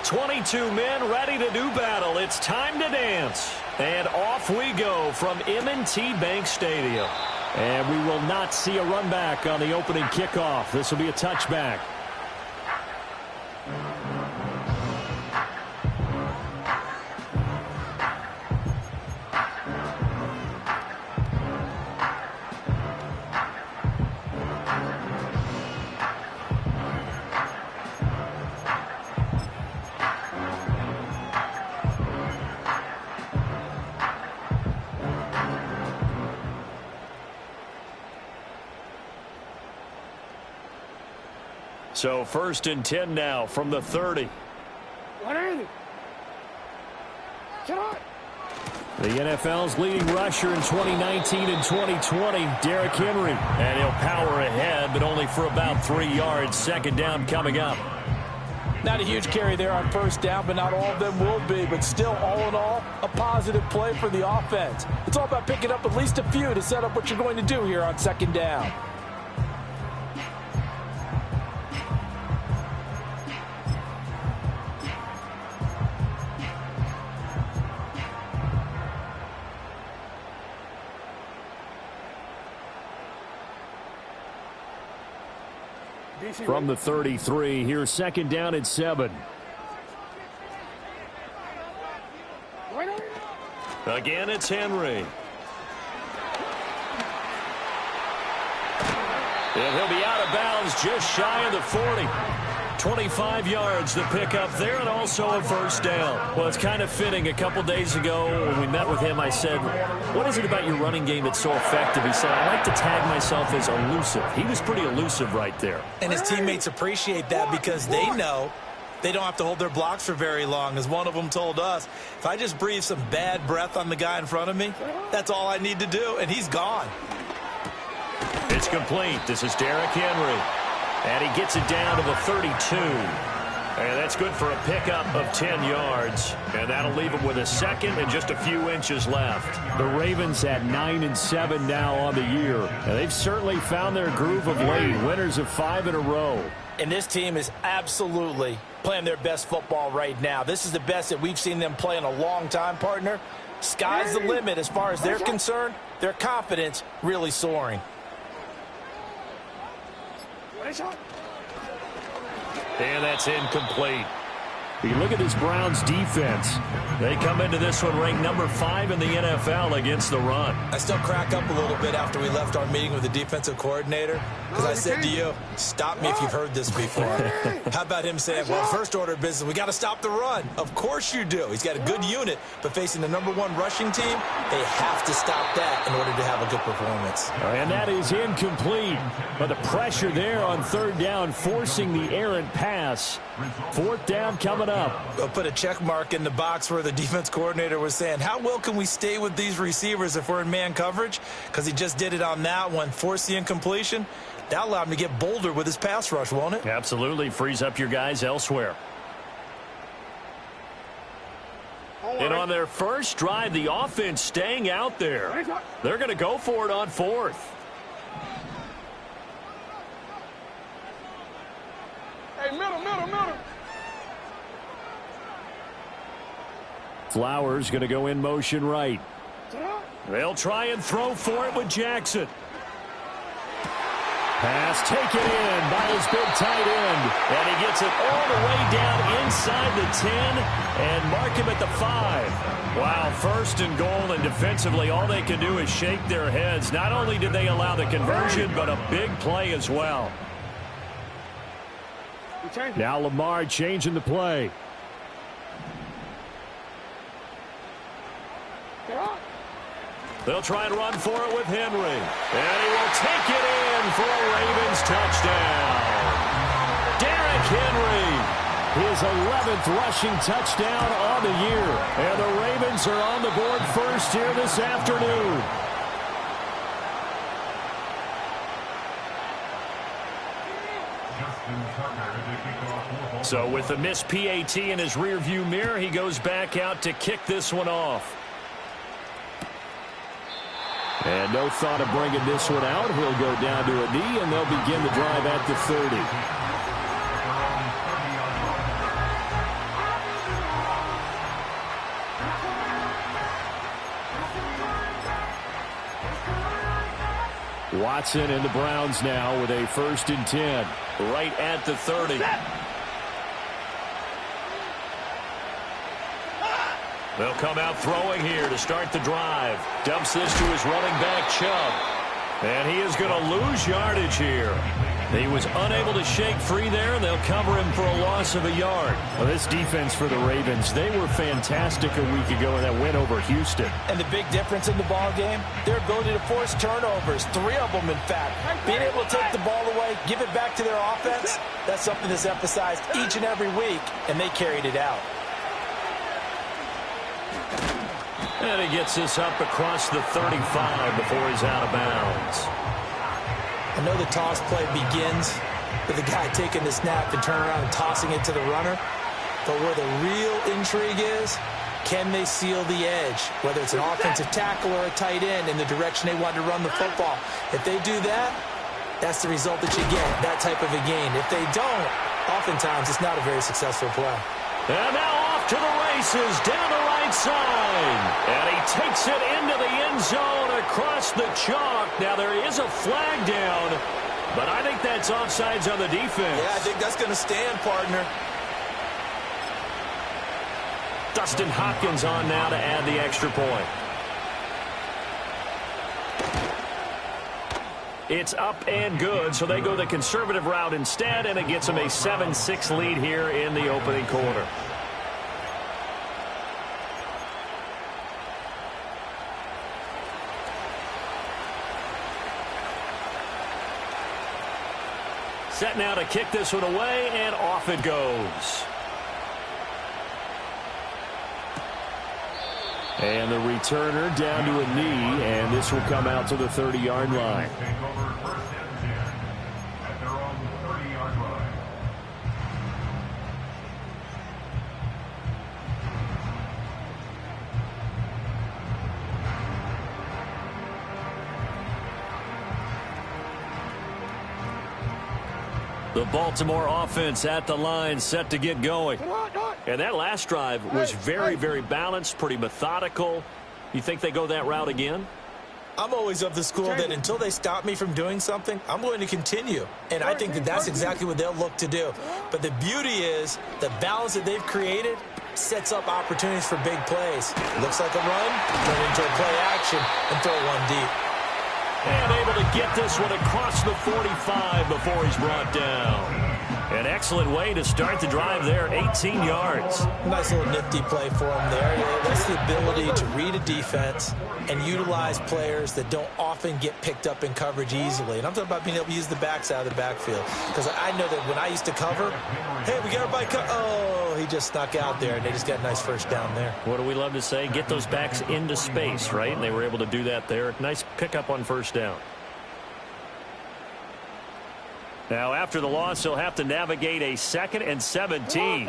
22 men ready to do battle. It's time to dance. And off we go from M&T Bank Stadium. And we will not see a run back on the opening kickoff. This will be a touchback. So 1st and 10 now from the 30. The NFL's leading rusher in 2019 and 2020, Derrick Henry. And he'll power ahead, but only for about 3 yards. 2nd down coming up. Not a huge carry there on 1st down, but not all of them will be. But still, all in all, a positive play for the offense. It's all about picking up at least a few to set up what you're going to do here on 2nd down. From the 33, here's 2nd down and 7. Again, it's Henry. And he'll be out of bounds just shy of the 40. 25 yards to pick up there, and also a 1st down. Well, it's kind of fitting. A couple days ago when we met with him, I said, what is it about your running game that's so effective? He said, I like to tag myself as elusive. He was pretty elusive right there. And his teammates appreciate that because they know they don't have to hold their blocks for very long. As one of them told us, if I just breathe some bad breath on the guy in front of me, that's all I need to do, and he's gone. It's complete. This is Derrick Henry. And he gets it down to the 32. And that's good for a pickup of 10 yards. And that'll leave him with a 2nd and just a few inches left. The Ravens at 9-7 now on the year. And they've certainly found their groove of late. Winners of 5 in a row. And this team is absolutely playing their best football right now. This is the best that we've seen them play in a long time, partner. Sky's the limit as far as they're concerned. Their confidence really soaring. And that's incomplete. You look at this Browns defense. They come into this one ranked number 5 in the NFL against the run. I still crack up a little bit after we left our meeting with the defensive coordinator because I said to you, stop me if you've heard this before. How about him saying, well, first order of business, we got to stop the run. Of course you do. He's got a good unit, but facing the number 1 rushing team, they have to stop that in order to have a good performance. And that is incomplete. But the pressure there on 3rd down, forcing the errant pass. 4th down coming up. I'll put a check mark in the box where the defense coordinator was saying, how well can we stay with these receivers if we're in man coverage? Because he just did it on that one, forced the incompletion. That allowed him to get bolder with his pass rush, won't it? Absolutely. Frees up your guys elsewhere. And on their first drive, the offense staying out there. They're going to go for it on 4th. Hey, middle. Flowers going to go in motion right. They'll try and throw for it with Jackson. Pass taken in by his big tight end. And he gets it all the way down inside the 10 and mark him at the 5. Wow, 1st and goal, and defensively all they can do is shake their heads. Not only did they allow the conversion, but a big play as well. Now Lamar changing the play. They'll try and run for it with Henry. And he will take it in for a Ravens touchdown. Derrick Henry, his 11th rushing touchdown on the year. And the Ravens are on the board first here this afternoon. So with the missed PAT in his rearview mirror, he goes back out to kick this one off. And no thought of bringing this one out. He'll go down to a knee, and they'll begin the drive at the 30. Watson and the Browns now with a 1st and 10. Right at the 30. They'll come out throwing here to start the drive. Dumps this to his running back, Chubb. And he is going to lose yardage here. He was unable to shake free there, and they'll cover him for a loss of a yard. Well, this defense for the Ravens, they were fantastic a week ago in that win over Houston. And the big difference in the ball game, their ability to force turnovers, 3 of them, in fact. Being able to take the ball away, give it back to their offense, that's something that's emphasized each and every week, and they carried it out. And he gets this up across the 35 before he's out of bounds. I know the toss play begins with the guy taking the snap and turning around and tossing it to the runner. But where the real intrigue is, can they seal the edge? Whether it's an offensive tackle or a tight end in the direction they want to run the football. If they do that, that's the result that you get, that type of a gain. If they don't, oftentimes it's not a very successful play. And now off to the races down the right side. And he takes it into the end zone across the chalk. Now there is a flag down, but I think that's offsides on the defense. Yeah, I think that's going to stand, partner. Dustin Hopkins on now to add the extra point. It's up and good, so they go the conservative route instead, and it gets them a 7-6 lead here in the opening quarter. Set now to kick this one away, and off it goes. And the returner down to a knee, and this will come out to the 30-yard line. The Baltimore offense at the line, set to get going. And that last drive was very, very balanced, pretty methodical. You think they go that route again? I'm always of the school that until they stop me from doing something, I'm going to continue. And I think that that's exactly what they'll look to do. But the beauty is the balance that they've created sets up opportunities for big plays. Looks like a run, turn into a play action, and throw one deep. And able to get this one across the 45 before he's brought down. An excellent way to start the drive there, 18 yards. Nice little nifty play for him there. That's the ability to read a defense and utilize players that don't often get picked up in coverage easily. And I'm talking about being able to use the backs out of the backfield. Because I know that when I used to cover, hey, we got everybody oh, he just snuck out there, and they just got a nice first down there. What do we love to say? Get those backs into space, right? And they were able to do that there. Nice pickup on first down. Now, after the loss, he'll have to navigate a 2nd and 17.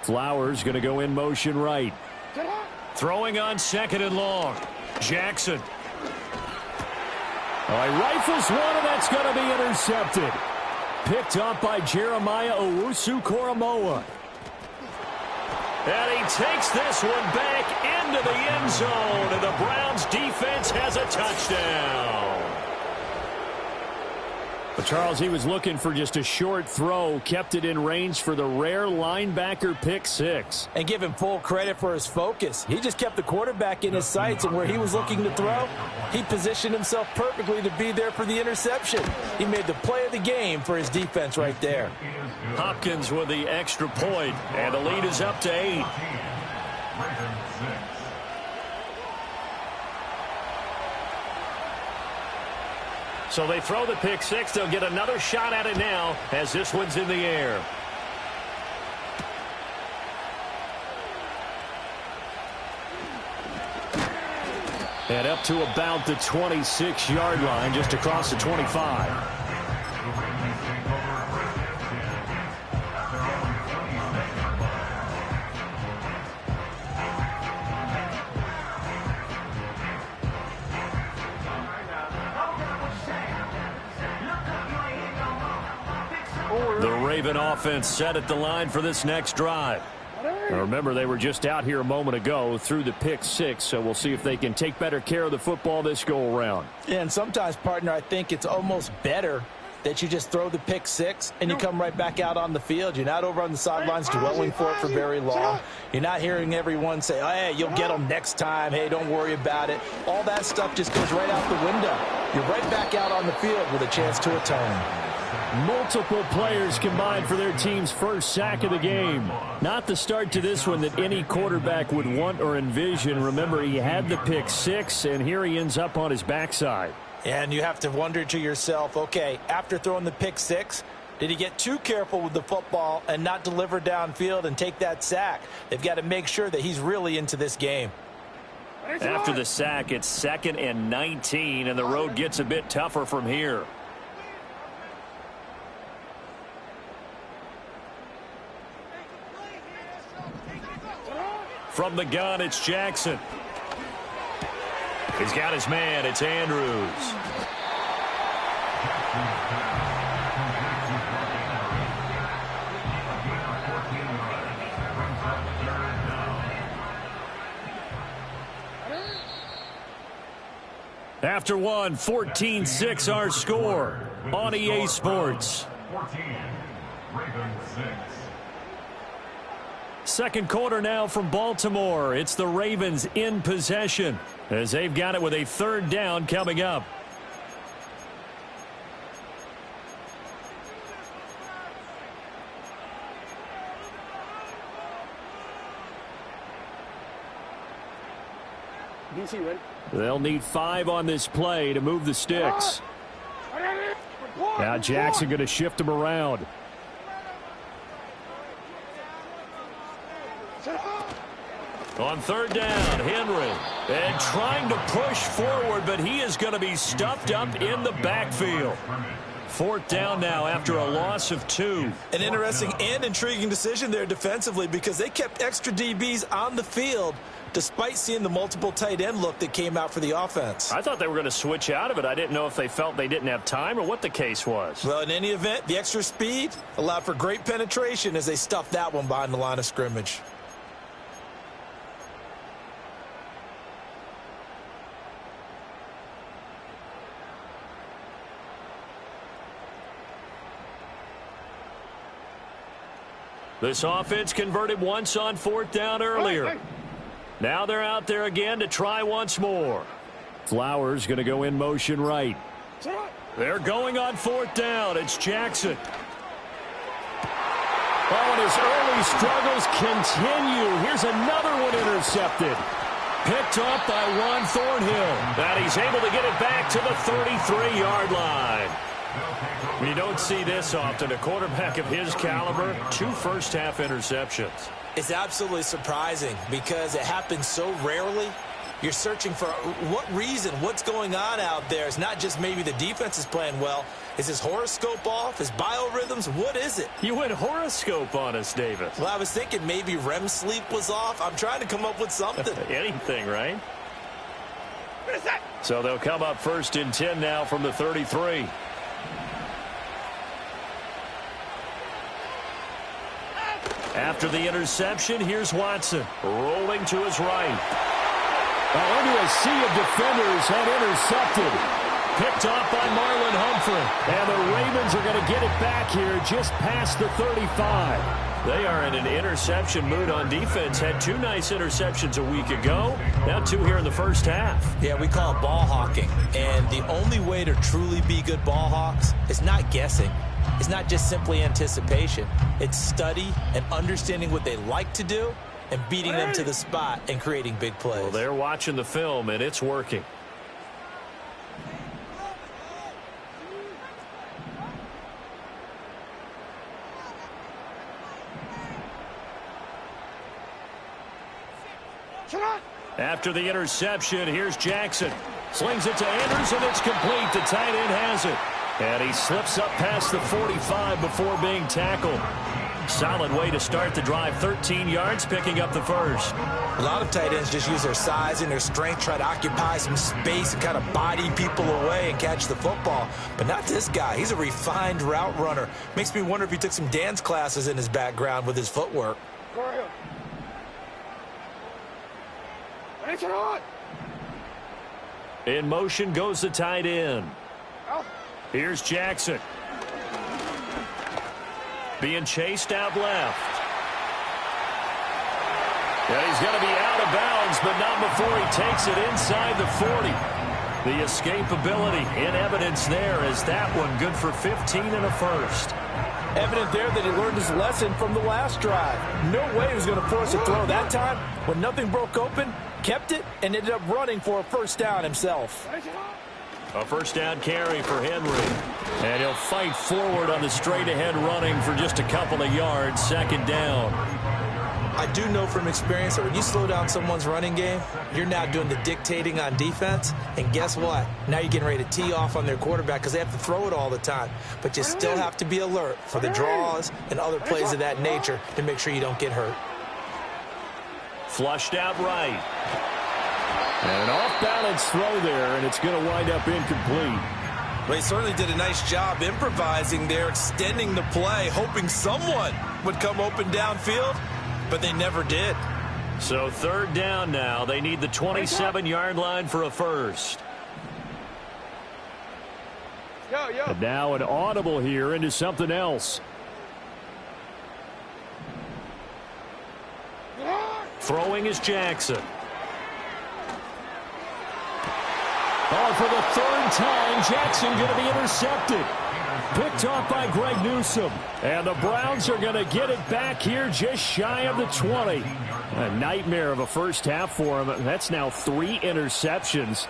Flowers going to go in motion right. Throwing on 2nd and long. Jackson. All right, rifles one, and that's going to be intercepted. Picked up by Jeremiah Owusu-Koramoah. And he takes this one back into the end zone, and the Browns defense has a touchdown. But Charles, he was looking for just a short throw, kept it in range for the rare linebacker pick six. And give him full credit for his focus. He just kept the quarterback in his sights, and where he was looking to throw, he positioned himself perfectly to be there for the interception. He made the play of the game for his defense right there. Hopkins with the extra point, and the lead is up to 8. So they throw the pick six. They'll get another shot at it now as this one's in the air. And up to about the 26-yard line, just across the 25. The Raven offense set at the line for this next drive. Now remember, they were just out here a moment ago through the pick six, so we'll see if they can take better care of the football this go-around. Yeah, and sometimes, partner, I think it's almost better that you just throw the pick six and you come right back out on the field. You're not over on the sidelines dwelling for it for very long. You're not hearing everyone say, oh, hey, you'll get them next time. Hey, don't worry about it. All that stuff just goes right out the window. You're right back out on the field with a chance to atone. Multiple players combined for their team's first sack of the game. Not the start to this one that any quarterback would want or envision. Remember, he had the pick six, and here he ends up on his backside. And you have to wonder to yourself, okay, after throwing the pick six, did he get too careful with the football and not deliver downfield and take that sack? They've got to make sure that he's really into this game. After the sack, it's 2nd and 19, and the road gets a bit tougher from here. From the gun, it's Jackson. He's got his man. It's Andrews. After one, 14-6 our score on EA Sports. 14, Ravens 6. Second quarter now from Baltimore. It's the Ravens in possession as they've got it with a 3rd down coming up. They'll need 5 on this play to move the sticks. Now Jackson going to shift them around. On 3rd down, Henry. And trying to push forward, but he is going to be stuffed up in the backfield. 4th down now after a loss of 2. An interesting and intriguing decision there defensively because they kept extra DBs on the field despite seeing the multiple tight end look that came out for the offense. I thought they were going to switch out of it. I didn't know if they felt they didn't have time or what the case was. Well, in any event, the extra speed allowed for great penetration as they stuffed that one behind the line of scrimmage. This offense converted once on 4th down earlier. Now they're out there again to try once more. Flowers going to go in motion right. They're going on 4th down. It's Jackson. Oh, and his early struggles continue. Here's another one intercepted. Picked up by Juan Thornhill. And he's able to get it back to the 33-yard line. You don't see this often. A quarterback of his caliber, 2 first-half interceptions. It's absolutely surprising because it happens so rarely. You're searching for what reason, what's going on out there. It's not just maybe the defense is playing well. Is his horoscope off? His biorhythms? What is it? You went horoscope on us, David. Well, I was thinking maybe REM sleep was off. I'm trying to come up with something. Anything, right? So they'll come up 1st and 10 now from the 33. After the interception, here's Watson rolling to his right. Into a sea of defenders and intercepted. Picked off by Marlon Humphrey. And the Ravens are going to get it back here just past the 35. They are in an interception mood on defense. Had 2 nice interceptions a week ago. Now 2 here in the first half. Yeah, we call it ball hawking. And the only way to truly be good ball hawks is not guessing. It's not just simply anticipation. It's study and understanding what they like to do and beating them to the spot and creating big plays. Well, they're watching the film, and it's working. After the interception, here's Jackson. Slings it to Andrews, and it's complete. The tight end has it. And he slips up past the 45 before being tackled. Solid way to start the drive. 13 yards, picking up the first. A lot of tight ends just use their size and their strength, try to occupy some space and kind of body people away and catch the football. But not this guy. He's a refined route runner. Makes me wonder if he took some dance classes in his background with his footwork. In motion goes the tight end. Here's Jackson. Being chased out left. And he's going to be out of bounds, but not before he takes it inside the 40. The escapability in evidence there as that one good for 15 and a first. Evident there that he learned his lesson from the last drive. No way he was going to force a throw that time. When nothing broke open, kept it, and ended up running for a first down himself. A first down carry for Henry. And he'll fight forward on the straight-ahead running for just a couple of yards. Second down. I do know from experience that when you slow down someone's running game, you're now doing the dictating on defense. And guess what? Now you're getting ready to tee off on their quarterback because they have to throw it all the time. But you still have to be alert for the draws and other plays of that nature to make sure you don't get hurt. Flushed out right. And an off-balance throw there, and it's going to wind up incomplete. Well, he certainly did a nice job improvising there, extending the play, hoping someone would come open downfield, but they never did. So third down now. They need the 27-yard line for a first. And now an audible here into something else. Throwing is Jackson. Oh, for the third time, Jackson going to be intercepted. Picked off by Greg Newsome. And the Browns are going to get it back here just shy of the 20. A nightmare of a first half for him. That's now 3 interceptions.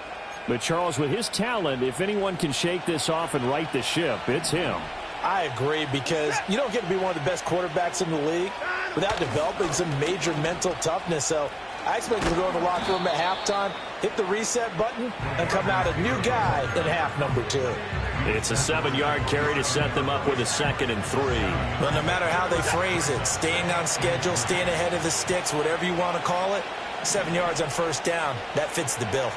But Charles, with his talent, if anyone can shake this off and right the ship, it's him. I agree, because you don't get to be one of the best quarterbacks in the league without developing some major mental toughness. So I expect him to go in the locker room at halftime, hit the reset button, and come out a new guy in half number 2. It's a 7-yard carry to set them up with a 2nd and 3. Well, no matter how they phrase it, staying on schedule, staying ahead of the sticks, whatever you want to call it, 7 yards on first down, that fits the bill.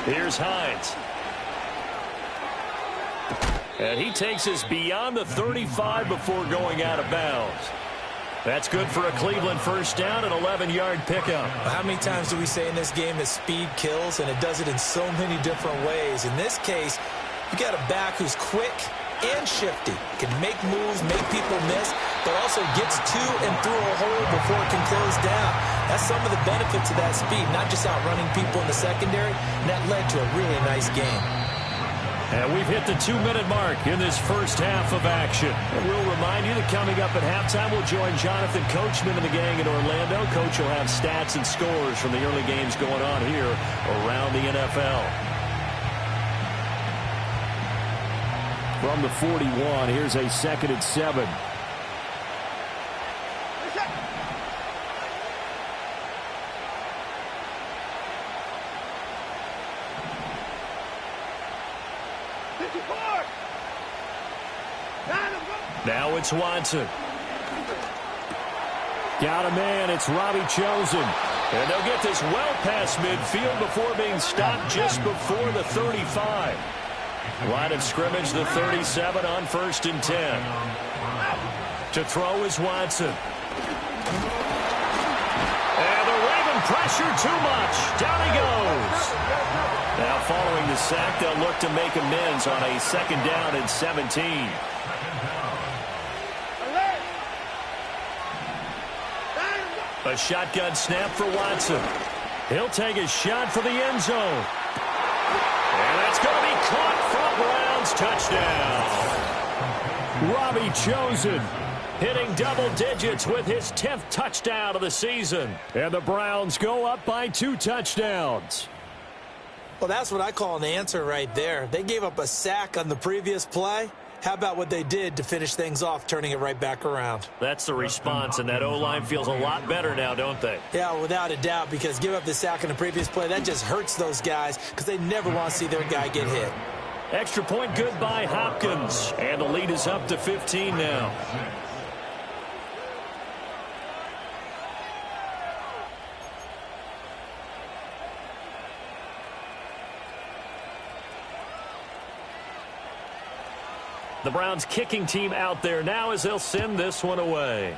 Here's Hines. And he takes us beyond the 35 before going out of bounds. That's good for a Cleveland first down, an 11-yard pickup. How many times do we say in this game that speed kills, and it does it in so many different ways? In this case, you got a back who's quick and shifty, can make moves, make people miss, but also gets to and through a hole before it can close down. That's some of the benefits of that speed, not just outrunning people in the secondary, and that led to a really nice game. And we've hit the 2-minute mark in this first half of action. And we'll remind you that coming up at halftime, we'll join Jonathan Coachman and the gang in Orlando. Coach will have stats and scores from the early games going on here around the NFL. From the 41, here's a 2nd and 7. Now it's Watson. Got a man. It's Robbie Chosen. And they'll get this well past midfield before being stopped just before the 35. Line of scrimmage, the 37 on 1st and 10. To throw is Watson. And the Raven pressure too much. Down he goes. Now following the sack, they'll look to make amends on a 2nd down and 17. A shotgun snap for Watson. He'll take a shot for the end zone. And that's going to be caught for a Browns touchdown. Robbie Chosen hitting double digits with his 10th touchdown of the season. And the Browns go up by 2 touchdowns. Well, that's what I call an answer right there. They gave up a sack on the previous play. How about what they did to finish things off, turning it right back around? That's the response, and that O-line feels a lot better now, don't they? Yeah, without a doubt, because give up the sack on the previous play, that just hurts those guys because they never want to see their guy get hit. Extra point good by Hopkins, and the lead is up to 15 now. The Browns kicking team out there now as they'll send this one away.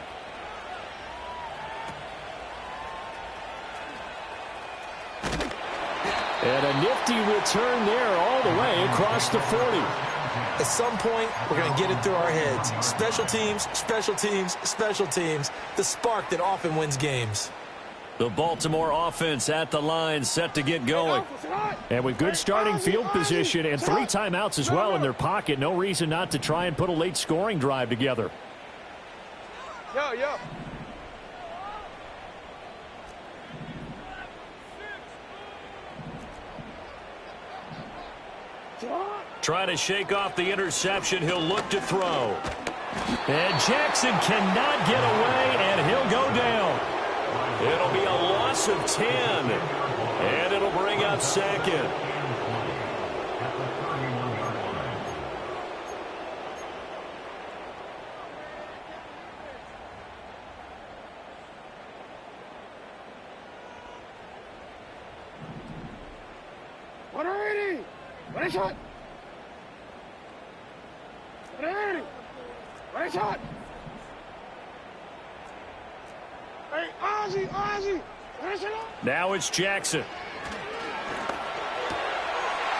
And a nifty return there all the way across the 40. At some point, we're going to get it through our heads. Special teams, special teams, special teams. The spark that often wins games. The Baltimore offense at the line, set to get going. And with good starting field position and 3 timeouts as well in their pocket, no reason not to try and put a late scoring drive together. Yo. Trying to shake off the interception. He'll look to throw. And Jackson cannot get away, and he'll go down. It'll be a loss of 10, and it'll bring up second. Right shot. Right shot. Hey, Ozzie. Now it's Jackson.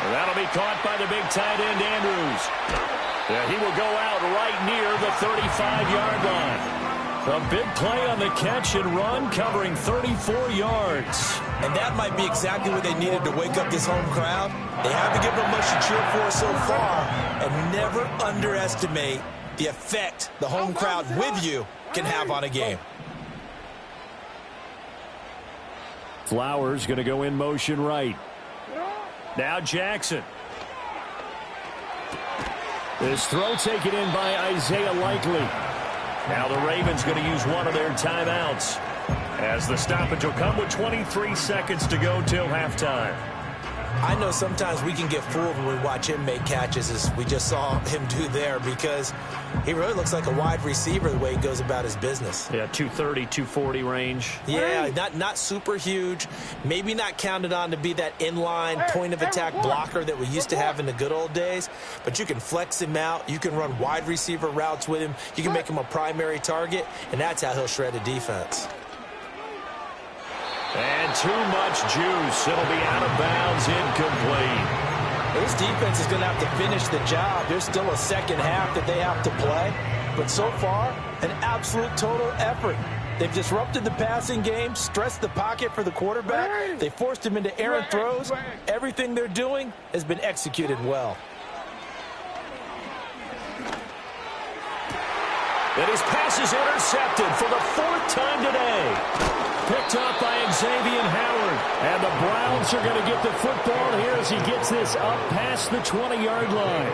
And that'll be caught by the big tight end, Andrews. Yeah, he will go out right near the 35-yard line. A big play on the catch and run, covering 34 yards. And that might be exactly what they needed to wake up this home crowd. They haven't given them much to cheer for so far. And never underestimate the effect the home crowd with you can have on a game. Flowers going to go in motion right. Now Jackson. This throw taken in by Isaiah Likely. Now the Ravens going to use one of their timeouts, as the stoppage will come with 23 seconds to go till halftime. I know sometimes we can get fooled when we watch him make catches, as we just saw him do there, because he really looks like a wide receiver the way he goes about his business. Yeah, 230, 240 range. Yeah, not super huge. Maybe not counted on to be that inline point-of-attack blocker that we used to have in the good old days, but you can flex him out. You can run wide receiver routes with him. You can make him a primary target, and that's how he'll shred a defense. And too much juice. It'll be out of bounds, incomplete. This defense is going to have to finish the job. There's still a second half that they have to play. But so far, an absolute total effort. They've disrupted the passing game, stressed the pocket for the quarterback. They forced him into errant throws. Everything they're doing has been executed well. And his pass is intercepted for the 4th time today. Picked up by Xavier Howard. And the Browns are going to get the football here as he gets this up past the 20-yard line.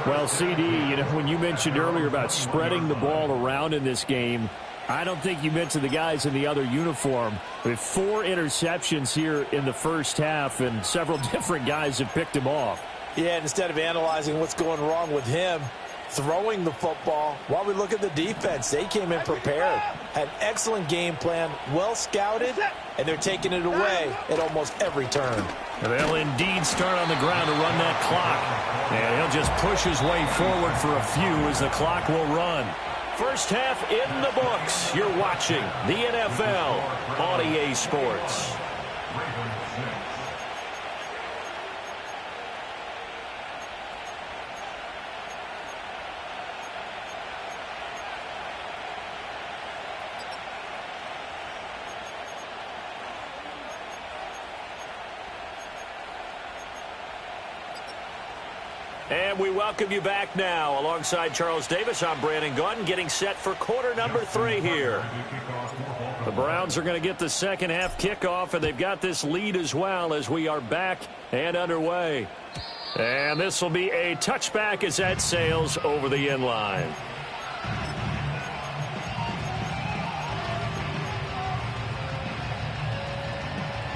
Well, CD, you know, when you mentioned earlier about spreading the ball around in this game, I don't think you mentioned the guys in the other uniform. With 4 interceptions here in the first half, and several different guys have picked him off. Yeah, and instead of analyzing what's going wrong with him, throwing the football, while we look at the defense, they came in prepared. Had an excellent game plan, well scouted, and they're taking it away at almost every turn. And they'll indeed start on the ground to run that clock. And he'll just push his way forward for a few as the clock will run. First half in the books. You're watching the NFL on EA Sports. And we welcome you back now. Alongside Charles Davis, I'm Brandon Gunn, getting set for quarter number 3 here. The Browns are going to get the second half kickoff, and they've got this lead as well as we are back and underway. And this will be a touchback as that sails over the end line.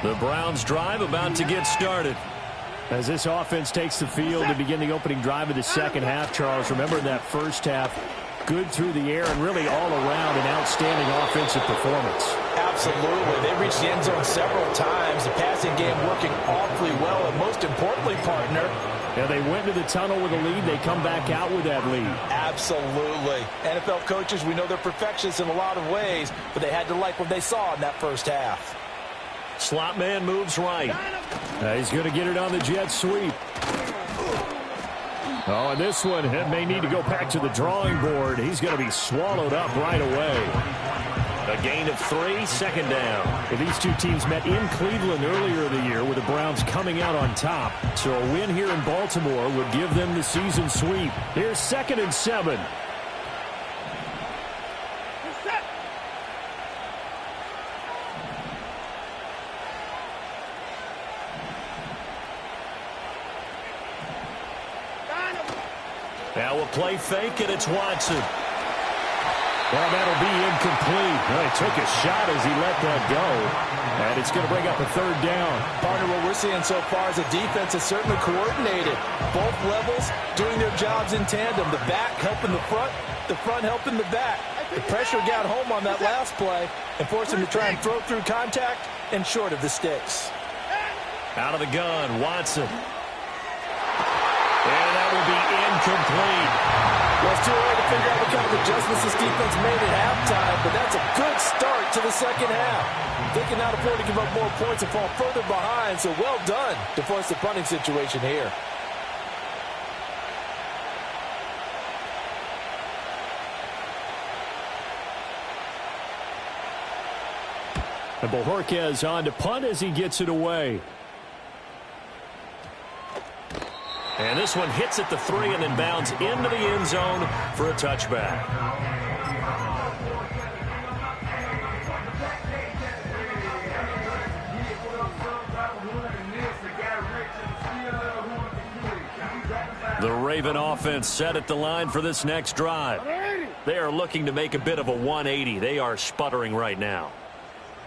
The Browns drive about to get started. As this offense takes the field to begin the opening drive of the second half, Charles, remember in that first half, good through the air and really all around an outstanding offensive performance. Absolutely. They reached the end zone several times. The passing game working awfully well. And most importantly, partner, Yeah, they went to the tunnel with a lead. They come back out with that lead. Absolutely. NFL coaches, we know they're perfectionists in a lot of ways, but they had to like what they saw in that first half. Slot man moves right. He's going to get it on the jet sweep. Oh, and this one may need to go back to the drawing board. He's going to be swallowed up right away. A gain of 3, second down. These two teams met in Cleveland earlier in the year with the Browns coming out on top. So a win here in Baltimore would give them the season sweep. Here's 2nd and 7. Now we'll play fake, and it's Watson. Well, that'll be incomplete. Well, he took a shot as he let that go. And it's going to bring up a 3rd down. Partner, what we're seeing so far is a defense that's certainly coordinated. Both levels doing their jobs in tandem. The back helping the front helping the back. The pressure got home on that last play and forced him to try and throw through contact and short of the sticks. Out of the gun, Watson. And that will be incomplete. Well, it's too early to figure out what kind of adjustments this defense made at halftime, but that's a good start to the second half. They can now afford to give up more points and fall further behind, so well done to force the punting situation here. And Bojorquez on to punt as he gets it away. And this one hits at the 3 and then bounds into the end zone for a touchback. The Raven offense set at the line for this next drive. They are looking to make a bit of a 180. They are sputtering right now.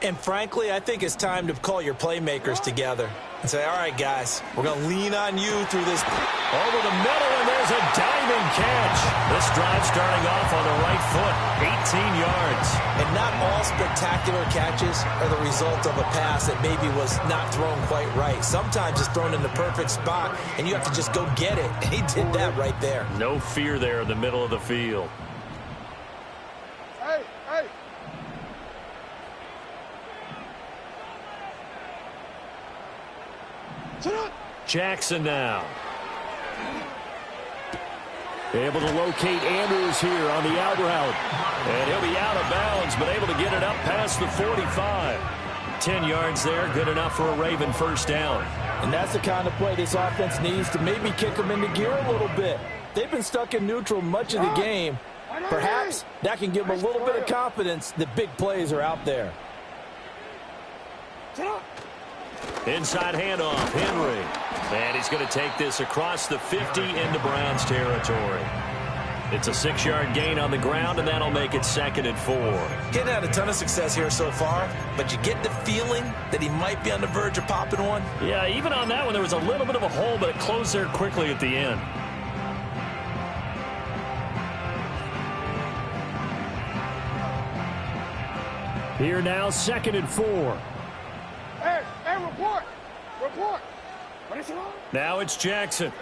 And frankly, I think it's time to call your playmakers together and say, all right, guys, we're going to lean on you through this. Over the middle, and there's a diving catch. This drive starting off on the right foot, 18 yards. And not all spectacular catches are the result of a pass that maybe was not thrown quite right. Sometimes it's thrown in the perfect spot, and you have to just go get it. And he did that right there. No fear there in the middle of the field. Hey, hey. Jackson now. Able to locate Andrews here on the out route. And he'll be out of bounds, but able to get it up past the 45. 10 yards there, good enough for a Raven first down. And that's the kind of play this offense needs to maybe kick them into gear a little bit. They've been stuck in neutral much of the game. Perhaps that can give them a little bit of confidence that big plays are out there. Inside handoff, Henry. And he's going to take this across the 50 into Browns territory. It's a 6-yard gain on the ground, and that'll make it 2nd and 4. Getting had a ton of success here so far, but you get the feeling that he might be on the verge of popping one. Yeah, even on that one, there was a little bit of a hole, but it closed there quickly at the end. Here now, 2nd and 4. Hey, report. Report. What is it on? Now it's Jackson.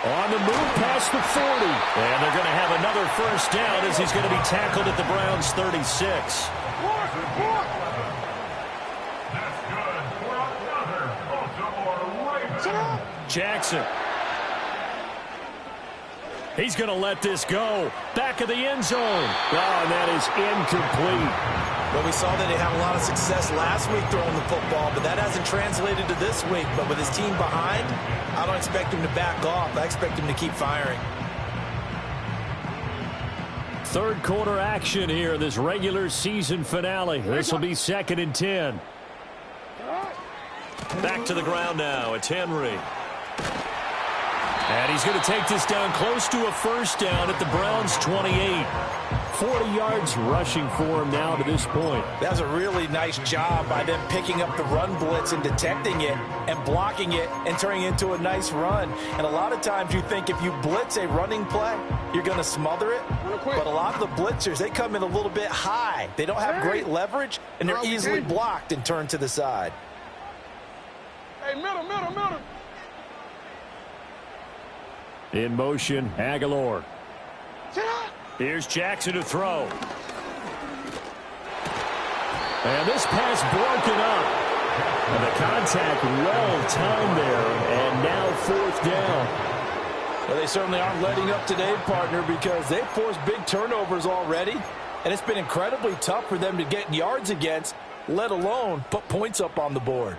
On the move past the 40. And they're going to have another first down as he's going to be tackled at the Browns 36. Report, report. That's good for another Baltimore Ravens. Sit up. Jackson. He's going to let this go. Back of the end zone. Oh, and that is incomplete. Well, we saw that they had a lot of success last week throwing the football, but that hasn't translated to this week. But with his team behind, I don't expect him to back off. I expect him to keep firing. Third quarter action here, this regular season finale. This will be 2nd and 10. Back to the ground now. It's Henry. And he's going to take this down close to a first down at the Browns 28. 40 yards rushing for him now to this point. That was a really nice job by them picking up the run blitz and detecting it and blocking it and turning it into a nice run. And a lot of times you think if you blitz a running play, you're going to smother it. But a lot of the blitzers, they come in a little bit high. They don't have great leverage, and they're easily blocked and turned to the side. Hey, middle, middle, middle. In motion, Aguilar. Sit up. Here's Jackson to throw. And this pass broken up. And the contact well timed there. And now 4th down. Well, they certainly aren't letting up today, partner, because they've forced big turnovers already. And it's been incredibly tough for them to get yards against, let alone put points up on the board.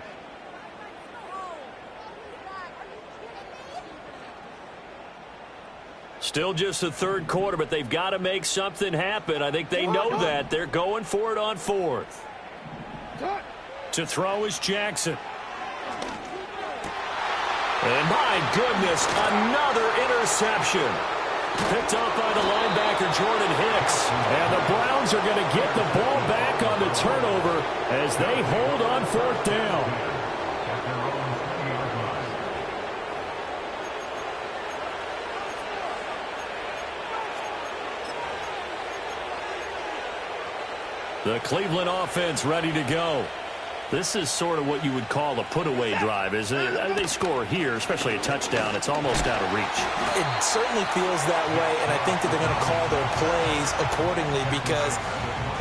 Still just the 3rd quarter, but they've got to make something happen. I think they know that. They're going for it on 4th. To throw is Jackson. And my goodness, another interception. Picked up by the linebacker, Jordan Hicks. And the Browns are going to get the ball back on the turnover as they hold on 4th down. The Cleveland offense ready to go. This is sort of what you would call a put-away drive, isn't it? They score here, especially a touchdown. It's almost out of reach. It certainly feels that way, and I think that they're going to call their plays accordingly because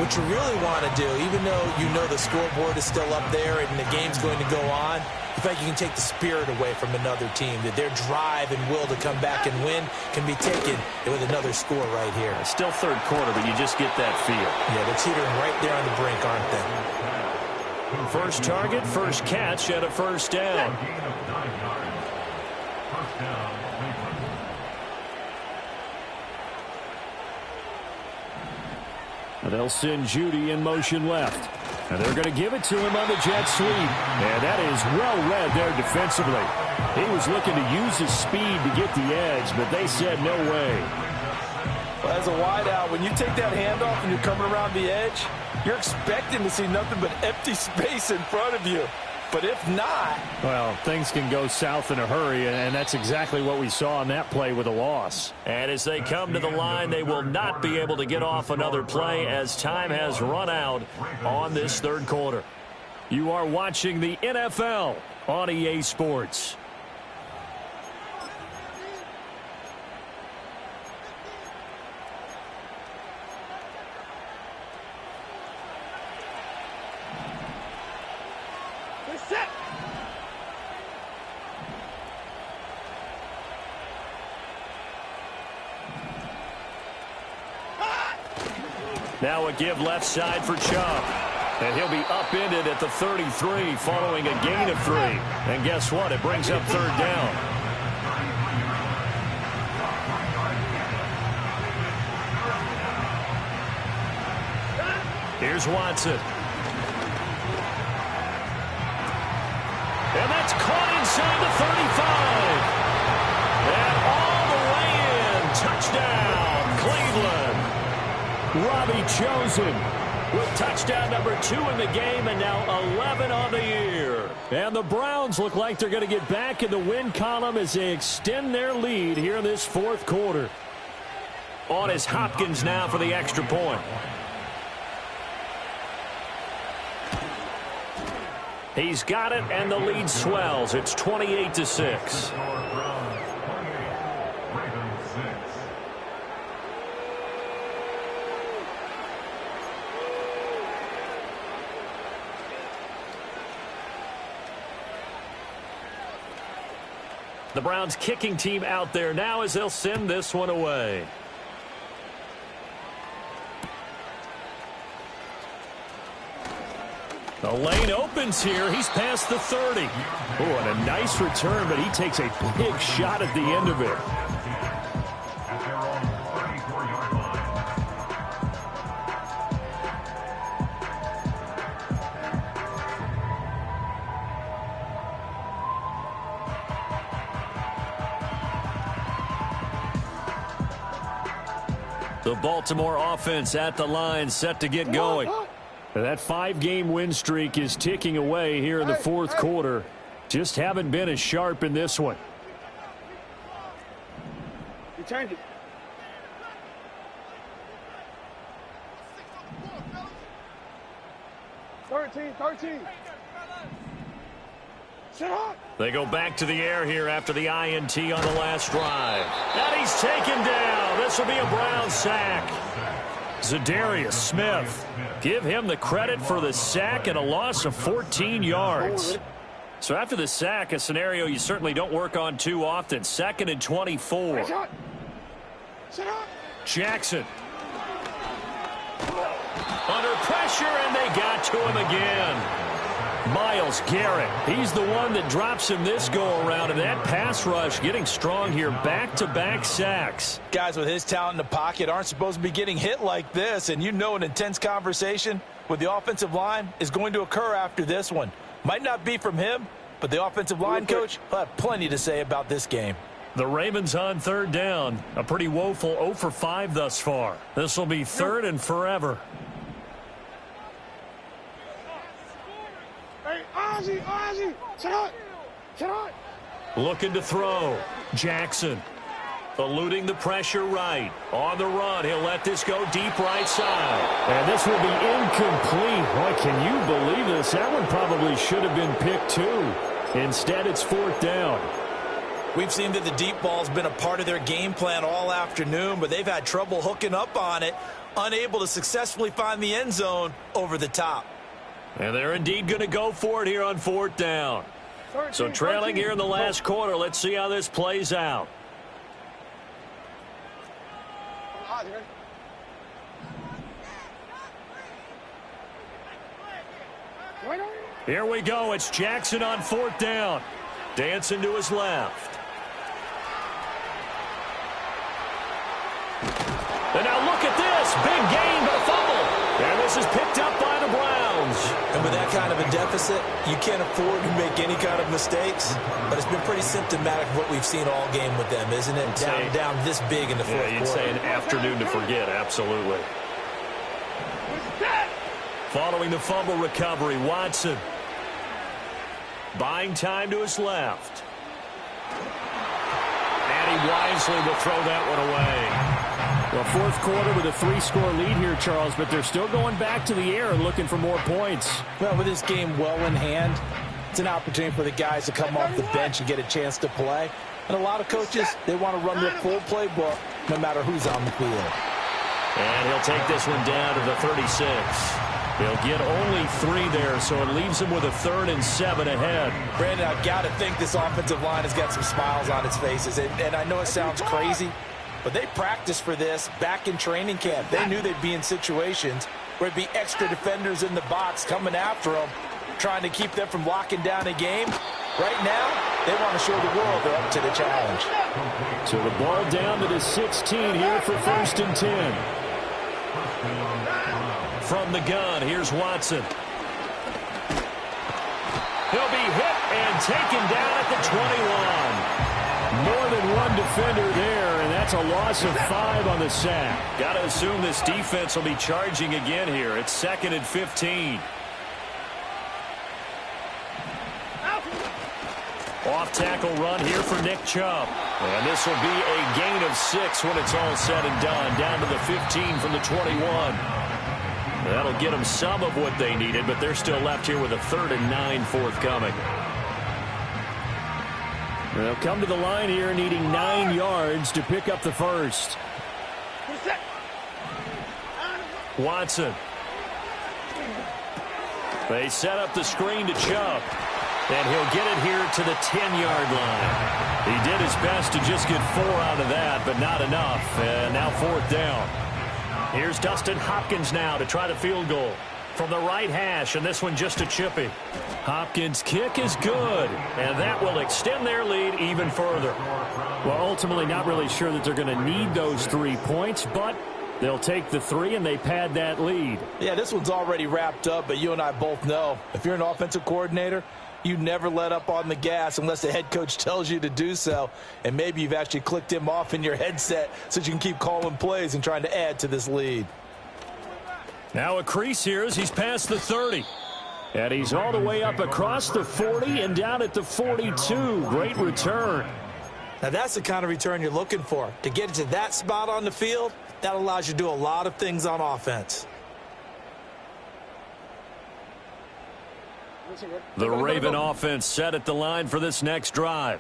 what you really want to do, even though you know the scoreboard is still up there and the game's going to go on, in fact, you can take the spirit away from another team, that their drive and will to come back and win can be taken with another score right here. It's still 3rd quarter, but you just get that feel. Yeah, they're teetering right there on the brink, aren't they? First target, first catch, and a 1st down. Gain of 9 yards. First down, Cleveland. And they'll send Judy in motion left. And they're going to give it to him on the jet sweep. And that is well read there defensively. He was looking to use his speed to get the edge, but they said no way. Well, as a wideout, when you take that handoff and you're coming around the edge, you're expecting to see nothing but empty space in front of you. But if not... Well, things can go south in a hurry, and that's exactly what we saw on that play with a loss. And as they come to the line, they will not be able to get off another play as time has run out on this 3rd quarter. You are watching the NFL on EA Sports. Now a give left side for Chubb. And he'll be upended at the 33 following a gain of 3. And guess what? It brings up 3rd down. Here's Watson. And that's caught inside the 35. And all the way in. Touchdown, Cleveland. Robbie Chosen with touchdown number 2 in the game, and now 11 on the year. And the Browns look like they're going to get back in the win column as they extend their lead here in this 4th quarter. On is Hopkins now for the extra point. He's got it, and the lead swells. It's 28-6. The Browns kicking team out there now as they'll send this one away. The lane opens here. He's past the 30. Oh, and a nice return, but he takes a big shot at the end of it. At their own 34-yard line. The Baltimore offense at the line, set to get going. That 5-game win streak is ticking away here in the 4th quarter. Just haven't been as sharp in this one. You change it. They go back to the air here after the INT on the last drive. And he's taken down. This will be a Brown sack. Za'Darius Smith. Give him the credit for the sack and a loss of 14 yards. So after the sack, a scenario you certainly don't work on too often. 2nd and 24. Jackson. Under pressure, and they got to him again. Myles Garrett, he's the one that drops him this go-around, and that pass rush getting strong here, back-to-back sacks. Guys with his talent in the pocket aren't supposed to be getting hit like this, and you know an intense conversation with the offensive line is going to occur after this one. Might not be from him, but the offensive line coach will have plenty to say about this game. The Ravens on 3rd down. A pretty woeful 0 for 5 thus far. This will be 3rd and forever. Hey, Ozzie, sit on. Looking to throw. Jackson. Eluding the pressure right. On the run, he'll let this go deep right side. And this will be incomplete. Boy, can you believe this? That one probably should have been picked too. Instead, it's 4th down. We've seen that the deep ball's been a part of their game plan all afternoon, but they've had trouble hooking up on it, unable to successfully find the end zone over the top. And they're indeed going to go for it here on 4th down. So trailing here in the last quarter, let's see how this plays out. Here we go. It's Jackson on 4th down. Dancing to his left. And now look at this. Big gain, but a fumble. And this is picked up by the Browns. And with that kind of a deficit, you can't afford to make any kind of mistakes. But it's been pretty symptomatic of what we've seen all game with them, isn't it? Down this big in the fourth quarter. You'd say an afternoon to forget, absolutely. Following the fumble recovery, Watson. Buying time to his left. And he wisely will throw that one away. Well, 4th quarter with a 3-score lead here, Charles, but they're still going back to the air and looking for more points. Well, with this game well in hand, it's an opportunity for the guys to come off the bench and get a chance to play. And a lot of coaches, they want to run their full playbook no matter who's on the field. And he'll take this one down to the 36. They'll get only 3 there, so it leaves him with a 3rd and 7 ahead. Brandon, I've got to think this offensive line has got some smiles on its faces. And I know it sounds crazy, but they practiced for this back in training camp. They knew they'd be in situations where it'd be extra defenders in the box coming after them, trying to keep them from locking down a game. Right now, they want to show the world they're up to the challenge. So the ball down to the 16 here for 1st and 10. From the gun, here's Watson. He'll be hit and taken down at the 21. More than one defender there, and that's a loss of 5 on the sack. Got to assume this defense will be charging again here. It's 2nd and 15. Off-tackle run here for Nick Chubb. And this will be a gain of 6 when it's all said and done. Down to the 15 from the 21. That'll get them some of what they needed, but they're still left here with a 3rd and 9 forthcoming. They'll come to the line here needing 9 yards to pick up the first. Watson. They set up the screen to Chubb. And he'll get it here to the 10-yard line. He did his best to just get 4 out of that, but not enough. And now 4th down. Here's Dustin Hopkins now to try the field goal from the right hash, and this one just a chippy. Hopkins' kick is good, and that will extend their lead even further. Well, ultimately not really sure that they're going to need those 3 points, but they'll take the 3 and they pad that lead. Yeah, this one's already wrapped up, but you and I both know if you're an offensive coordinator, you never let up on the gas unless the head coach tells you to do so. And maybe you've actually clicked him off in your headset so you can keep calling plays and trying to add to this lead. Now a crease here as he's past the 30. And he's all the way up across the 40 and down at the 42. Great return. Now that's the kind of return you're looking for. To get to that spot on the field, that allows you to do a lot of things on offense. The Raven offense set at the line for this next drive.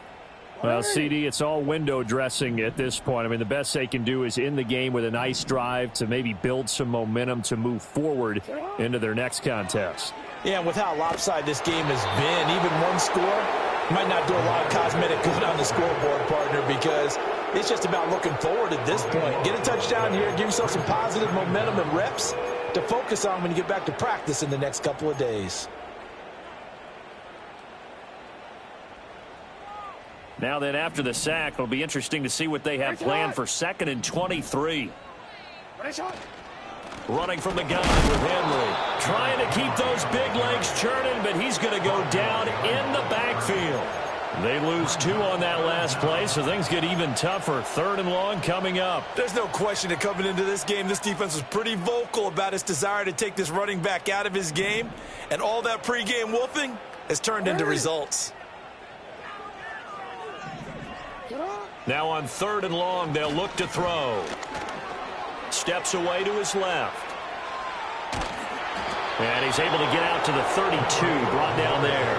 Well, CD, it's all window dressing at this point. I mean, the best they can do is in the game with a nice drive to maybe build some momentum to move forward into their next contest. Yeah, and with how lopsided this game has been, even one score might not do a lot of cosmetic good on the scoreboard, partner, because it's just about looking forward at this point. Get a touchdown here, give yourself some positive momentum and reps to focus on when you get back to practice in the next couple of days. Now then, after the sack, it'll be interesting to see what they have planned for 2nd and 23. Running from the gun with Henry. Trying to keep those big legs churning, but he's going to go down in the backfield. They lose 2 on that last play, so things get even tougher. 3rd and long coming up. There's no question that coming into this game, this defense was pretty vocal about its desire to take this running back out of his game, and all that pregame wolfing has turned into results. Now on 3rd and long, they'll look to throw. Steps away to his left. And he's able to get out to the 32, brought down there.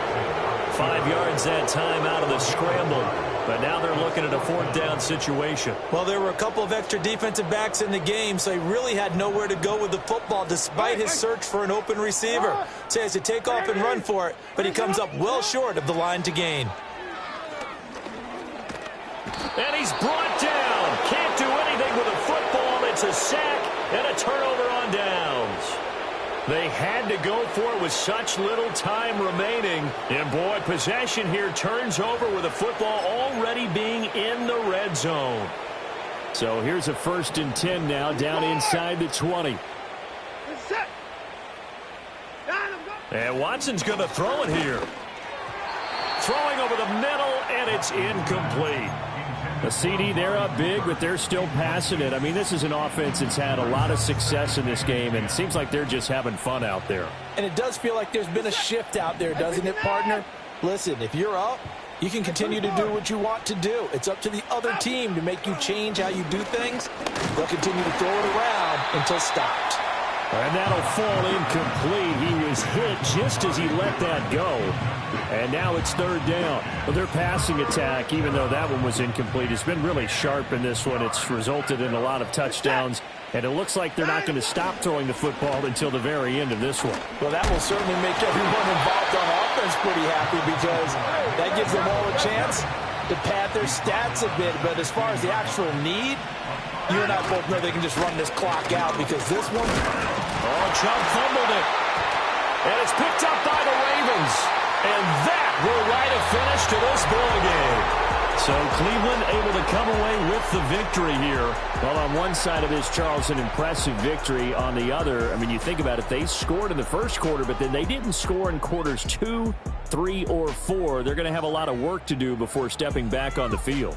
5 yards that time out of the scramble. But now they're looking at a 4th down situation. Well, there were a couple of extra defensive backs in the game, so he really had nowhere to go with the football despite his search for an open receiver. So he has to take off and run for it, but he comes up well short of the line to gain. And he's brought down. Can't do anything with a football. It's a sack and a turnover on downs. They had to go for it with such little time remaining. And, boy, possession here turns over with the football already being in the red zone. So here's a 1st and 10 now down inside the 20. And Watson's going to throw it here. Throwing over the middle, and it's incomplete. The CD, they're up big, but they're still passing it. I mean, this is an offense that's had a lot of success in this game, and it seems like they're just having fun out there. And it does feel like there's been a shift out there, doesn't it, partner? Listen, if you're up, you can continue to do what you want to do. It's up to the other team to make you change how you do things. They'll continue to throw it around until stopped. And that'll fall incomplete. He was hit just as he let that go. And now it's 3rd down. Well, their passing attack, even though that one was incomplete, has been really sharp in this one. It's resulted in a lot of touchdowns. And it looks like they're not going to stop throwing the football until the very end of this one. Well, that will certainly make everyone involved on offense pretty happy because that gives them all a chance to pad their stats a bit. But as far as the actual need, you and I both know they can just run this clock out because this one... Oh, Chubb fumbled it. And it's picked up by the Ravens. And that will write a finish to this ball game. So Cleveland able to come away with the victory here. Well, on one side of this, Charles, an impressive victory. On the other, I mean, you think about it, they scored in the first quarter, but then they didn't score in quarters 2, 3, or 4. They're going to have a lot of work to do before stepping back on the field.